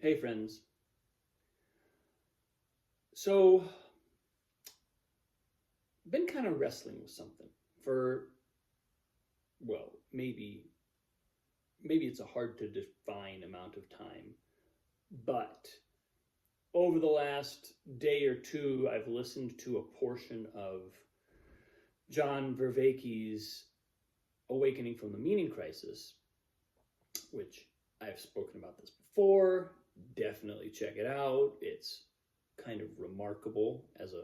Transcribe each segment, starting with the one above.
Hey, friends. So, been kind of wrestling with something for, well, maybe it's a hard to define amount of time, but over the last day or two, I've listened to a portion of John Vervaeke's Awakening from the Meaning Crisis, which I've spoken about this before. Definitely check it out. It's kind of remarkable as a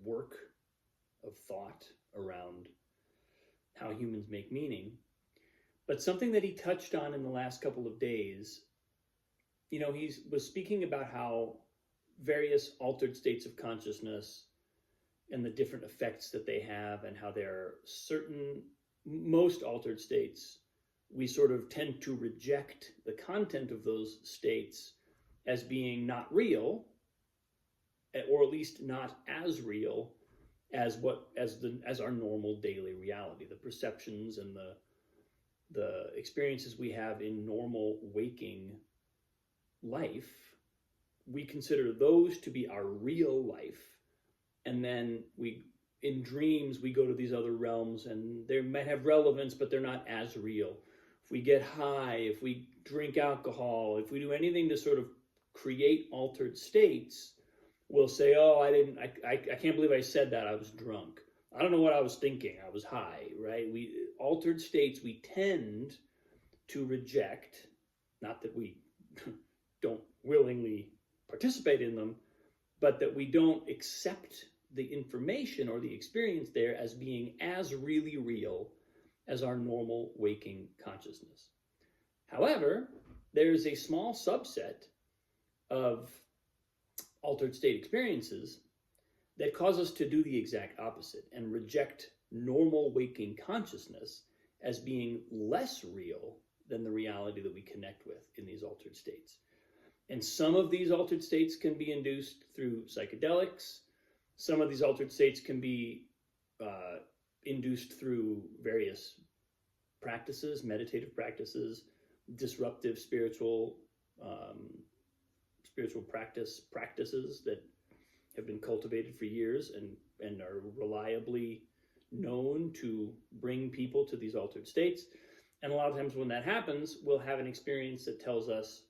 work of thought around how humans make meaning. But something that he touched on in the last couple of days, he was speaking about how various altered states of consciousness and the different effects that they have, and how there are most altered states, we sort of tend to reject the content of those states as being not real, or at least not as real as our normal daily reality, the perceptions and the experiences we have in normal waking life. We consider those to be our real life, and then in dreams we go to these other realms, and they might have relevance, but they're not as real. If we get high, if we drink alcohol, if we do anything to sort of create altered states, we'll say, "Oh, I can't believe I said that. I was drunk. I don't know what I was thinking. I was high," right? Altered states, we tend to reject, not that we don't willingly participate in them, but that we don't accept the information or the experience there as being as really real as our normal waking consciousness. However, there's a small subset of altered state experiences that cause us to do the exact opposite and reject normal waking consciousness as being less real than the reality that we connect with in these altered states. And some of these altered states can be induced through psychedelics. Some of these altered states can be induced through various practices, meditative practices, disruptive spiritual practices that have been cultivated for years and are reliably known to bring people to these altered states. And a lot of times when that happens, we'll have an experience that tells us,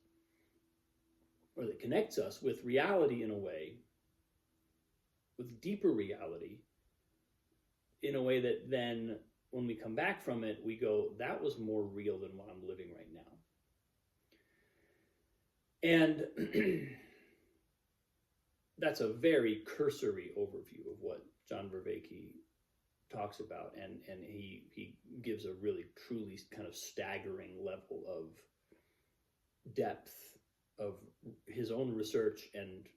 or that connects us with reality in a way, with deeper reality, in a way that then when we come back from it, we go, that was more real than what I'm living right now. And that's a very cursory overview of what John Vervaeke talks about, and he gives a really truly kind of staggering level of depth of his own research and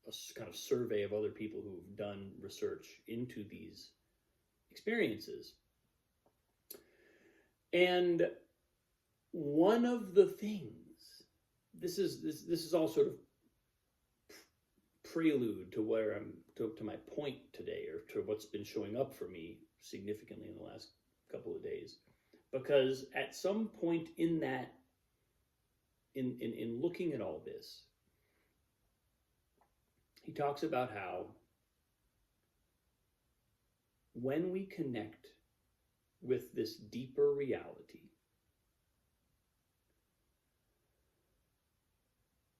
a kind of survey of other people who've done research into these experiences. And one of the things, this is all sort of prelude to where I'm to my point today, or to what's been showing up for me significantly in the last couple of days, because at some point in that, in looking at all this, he talks about how when we connect with this deeper reality,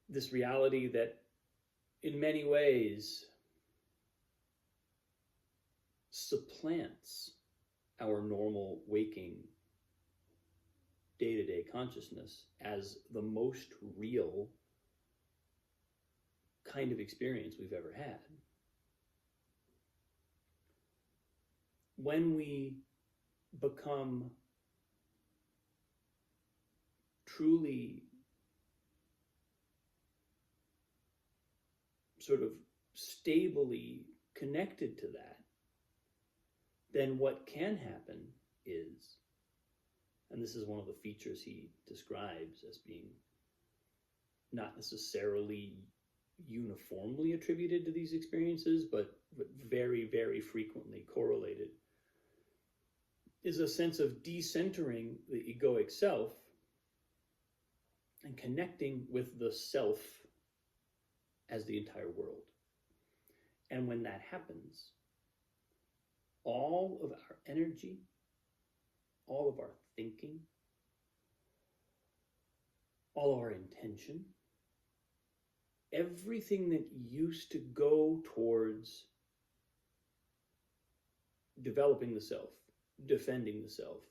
this reality that in many ways supplants our normal waking day-to-day consciousness as the most real kind of experience we've ever had. When we become truly sort of stably connected to that, then what can happen is, and this is one of the features he describes as being not necessarily uniformly attributed to these experiences, but very, very frequently correlated, is a sense of decentering the egoic self and connecting with the self as the entire world. And when that happens, all of our energy, all of our thinking, all of our intention, everything that used to go towards developing the self, defending the self,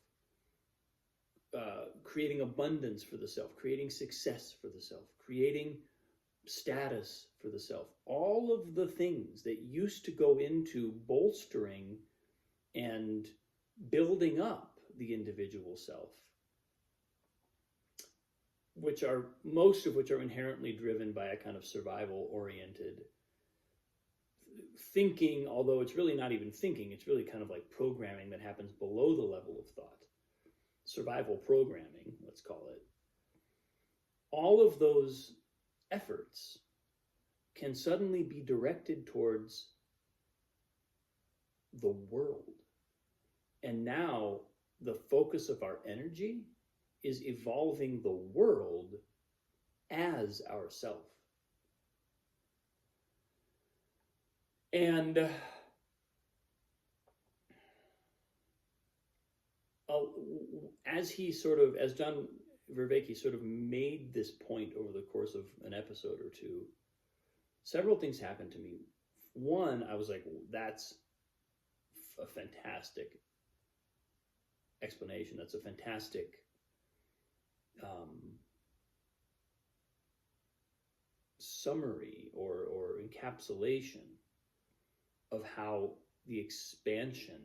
creating abundance for the self, creating success for the self, creating status for the self, all of the things that used to go into bolstering and building up the individual self, which are most of which are inherently driven by a kind of survival oriented thinking, although it's really not even thinking, it's really kind of like programming that happens below the level of thought. Survival programming, let's call it. All of those efforts can suddenly be directed towards the world. And now the focus of our energy is evolving the world as ourself. And as John Vervaeke sort of made this point over the course of an episode or two, several things happened to me. One, I was like, that's a fantastic explanation. That's a fantastic summary or encapsulation of how the expansion,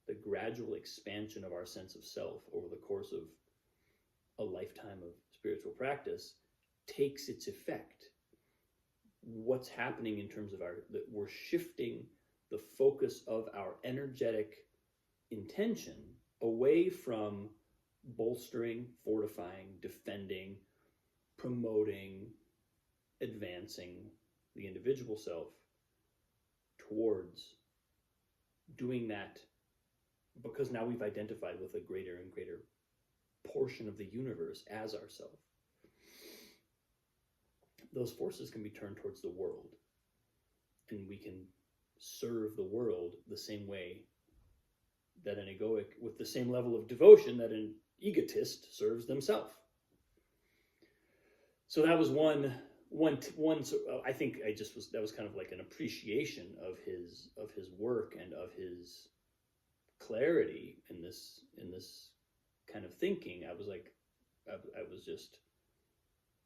the gradual expansion of our sense of self over the course of a lifetime of spiritual practice takes its effect. What's happening in terms of that we're shifting the focus of our energetic intention away from bolstering, fortifying, defending, promoting, advancing the individual self towards doing that, because now we've identified with a greater and greater portion of the universe as ourself. Those forces can be turned towards the world, and we can serve the world the same way that an egoic, with the same level of devotion that an egotist serves themselves. So that was one. So I think that was kind of like an appreciation of his work and of his clarity in this kind of thinking. I was like,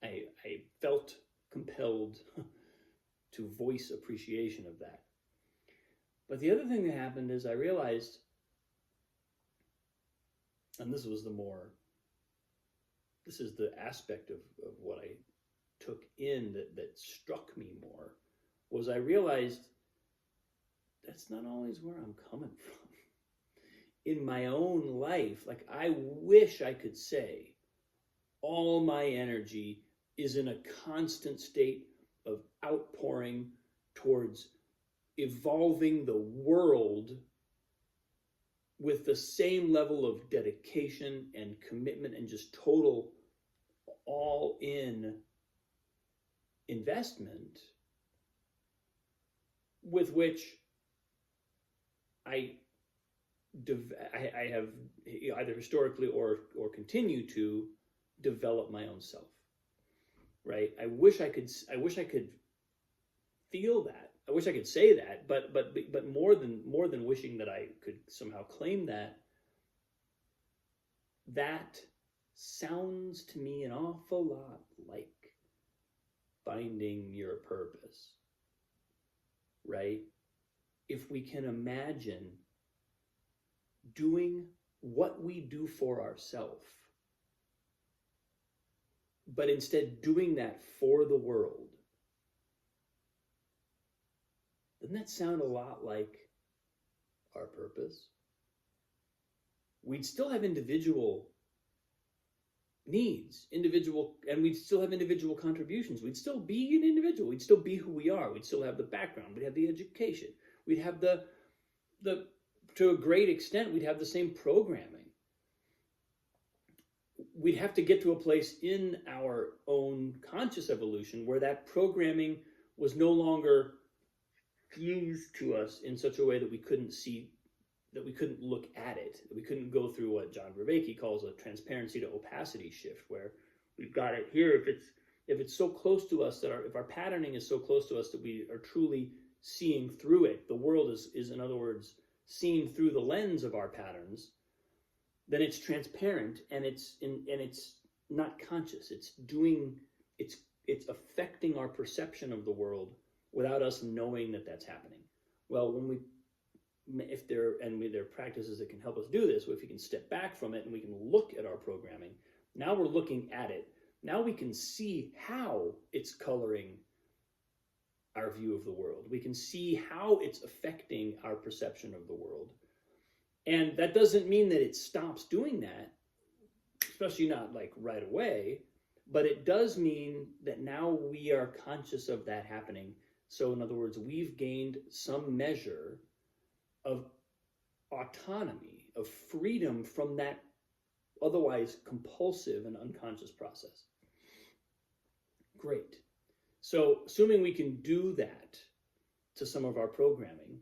I felt compelled to voice appreciation of that. But the other thing that happened is I realized, and this is the aspect of what I took in that struck me more, was I realized that's not always where I'm coming from. In my own life, like, I wish I could say all my energy is in a constant state of outpouring towards evolving the world with the same level of dedication and commitment and just total all-in investment with which I have either historically or continue to develop my own self. Right? I wish I could feel that. I wish I could say that, but more than wishing that I could somehow claim that, that sounds to me an awful lot like finding your purpose, right? If we can imagine doing what we do for ourselves, but instead doing that for the world, doesn't that sound a lot like our purpose? We'd still have individual needs, and we'd still have individual contributions. We'd still be an individual. We'd still be who we are. We'd still have the background. We'd have the education. We'd have the to a great extent, we'd have the same programming. we'd have to get to a place in our own conscious evolution where that programming was no longer fused to us in such a way that we couldn't see, that we couldn't look at it, that we couldn't go through what John Vervaeke calls a transparency to opacity shift, where we've got it here. If it's so close to us that if our patterning is so close to us that we are truly seeing through it, the world is in other words seen through the lens of our patterns, then it's transparent and it's not conscious. It's affecting our perception of the world without us knowing that that's happening. Well, if there are practices that can help us do this, if we can step back from it and we can look at our programming, now we're looking at it. Now we can see how it's coloring our view of the world. We can see how it's affecting our perception of the world. And that doesn't mean that it stops doing that, especially not like right away, but it does mean that now we are conscious of that happening. So in other words, we've gained some measure of autonomy, of freedom from that otherwise compulsive and unconscious process. Great. So assuming we can do that to some of our programming,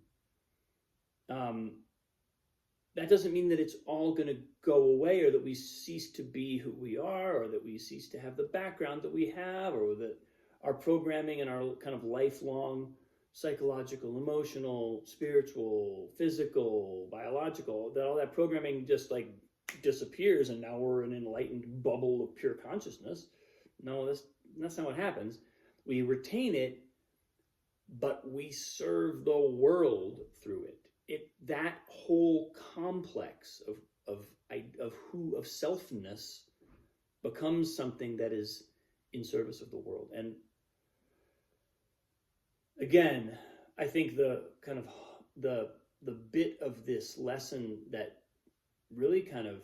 that doesn't mean that it's all going to go away, or that we cease to be who we are, or that we cease to have the background that we have, or that our programming and our kind of lifelong psychological, emotional, spiritual, physical, biological, that all that programming just like disappears and now we're in an enlightened bubble of pure consciousness. No, that's not what happens. We retain it, but we serve the world through it. That whole complex of selfness becomes something that is in service of the world. And again, I think the bit of this lesson that really kind of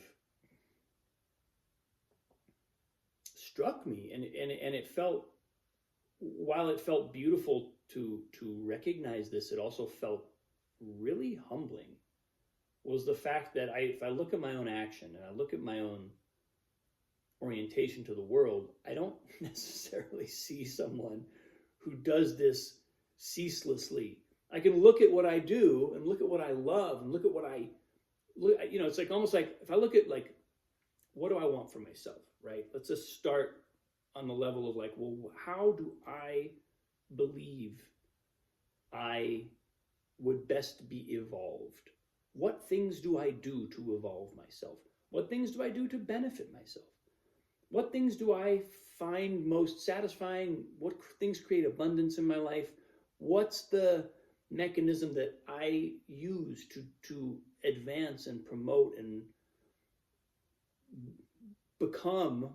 struck me, and it felt, while it felt beautiful to recognize this, it also felt really humbling, was the fact that if I look at my own action and I look at my own orientation to the world, I don't necessarily see someone who does this ceaselessly. I can look at what I do and look at what I love and look at what it's like almost like if I look at like, what do I want for myself, right? Let's just start on the level of like, well, how do I believe I would best be evolved? What things do I do to evolve myself? What things do I do to benefit myself? What things do I find most satisfying? What things create abundance in my life? What's the mechanism that I use to advance and promote and become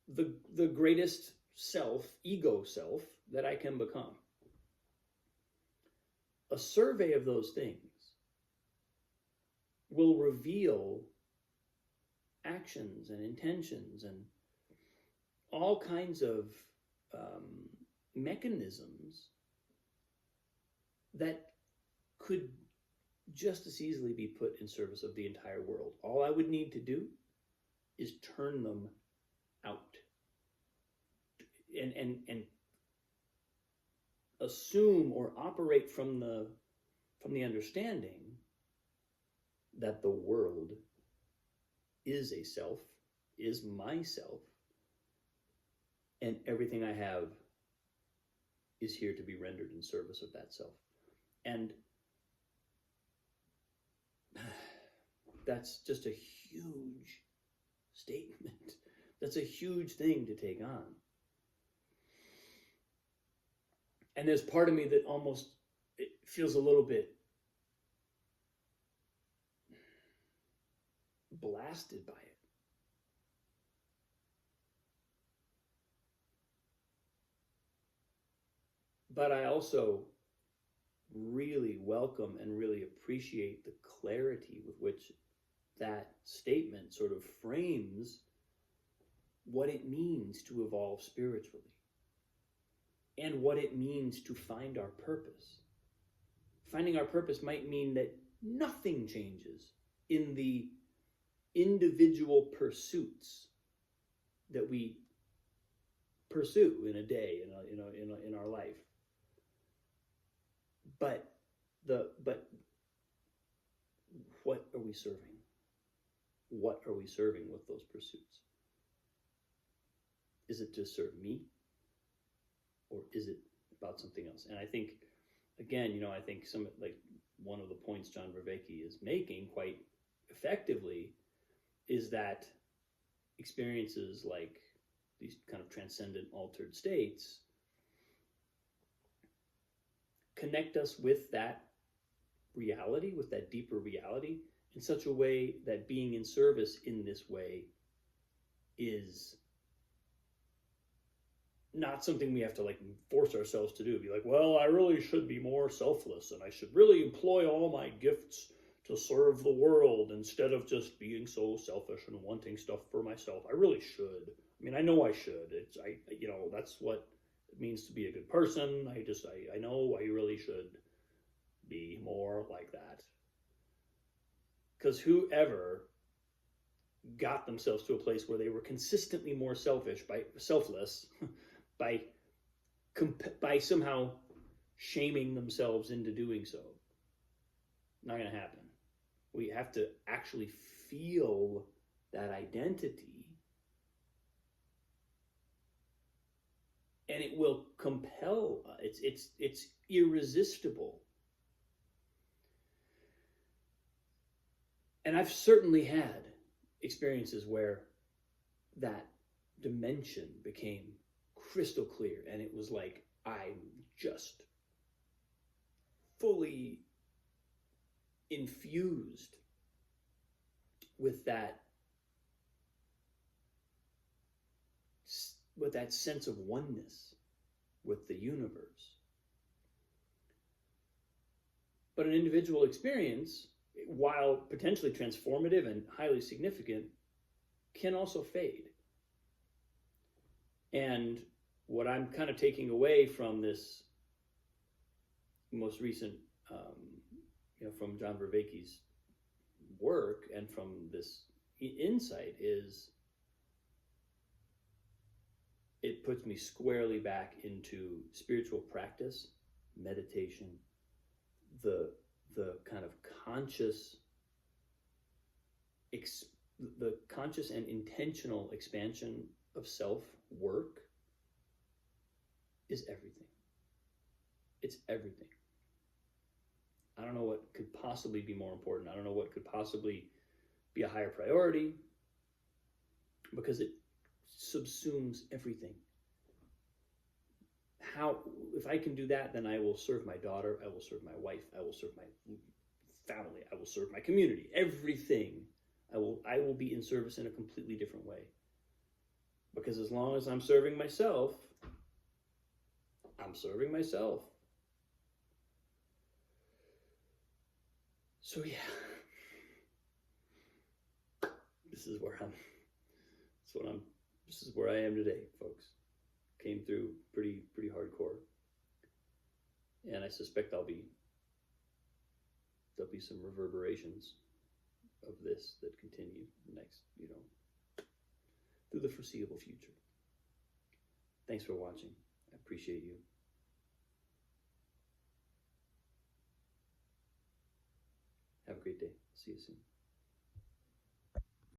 the greatest self, ego self, that I can become? A survey of those things will reveal actions and intentions and all kinds of mechanisms that could just as easily be put in service of the entire world. All I would need to do is turn them out and assume or operate from the understanding that the world is a self, is myself, and everything I have is here to be rendered in service of that self. And that's just a huge statement. That's a huge thing to take on. And there's part of me that almost, it feels a little bit blasted by it. But I also really welcome and really appreciate the clarity with which that statement sort of frames what it means to evolve spiritually and what it means to find our purpose. Finding our purpose might mean that nothing changes in the individual pursuits that we pursue in a day, in our life. But what are we serving? What are we serving with those pursuits? Is it to serve me, or is it about something else? And I think, again, I think one of the points John Vervaeke is making quite effectively is that experiences like these kind of transcendent altered states connect us with that reality, with that deeper reality, in such a way that being in service in this way is not something we have to force ourselves to do. Be like, well, I really should be more selfless, and I should really employ all my gifts to serve the world instead of just being so selfish and wanting stuff for myself. I really should. I mean, I know I should. That's what it means to be a good person. I know I really should be more like that. Because whoever got themselves to a place where they were consistently more selfless by somehow shaming themselves into doing so, not going to happen. We have to actually feel that identity, and it will compel us. It's irresistible. And I've certainly had experiences where that dimension became crystal clear, and it was like I'm just fully infused with that sense of oneness with the universe. But an individual experience, while potentially transformative and highly significant, can also fade. And what I'm kind of taking away from this most recent, from John Vervaeke's work and from this insight is, it puts me squarely back into spiritual practice, meditation, the kind of conscious and intentional expansion of self work is everything. It's everything. I don't know what could possibly be more important. I don't know what could possibly be a higher priority, because it subsumes everything. If I can do that, then I will serve my daughter, I will serve my wife, I will serve my family, I will serve my community, everything. I will be in service in a completely different way. Because as long as I'm serving myself, I'm serving myself. So yeah, this is where I am today, folks. Came through pretty hardcore, and I suspect there'll be some reverberations of this that continue next, through the foreseeable future. Thanks for watching. I appreciate you. Have a great day. See you soon.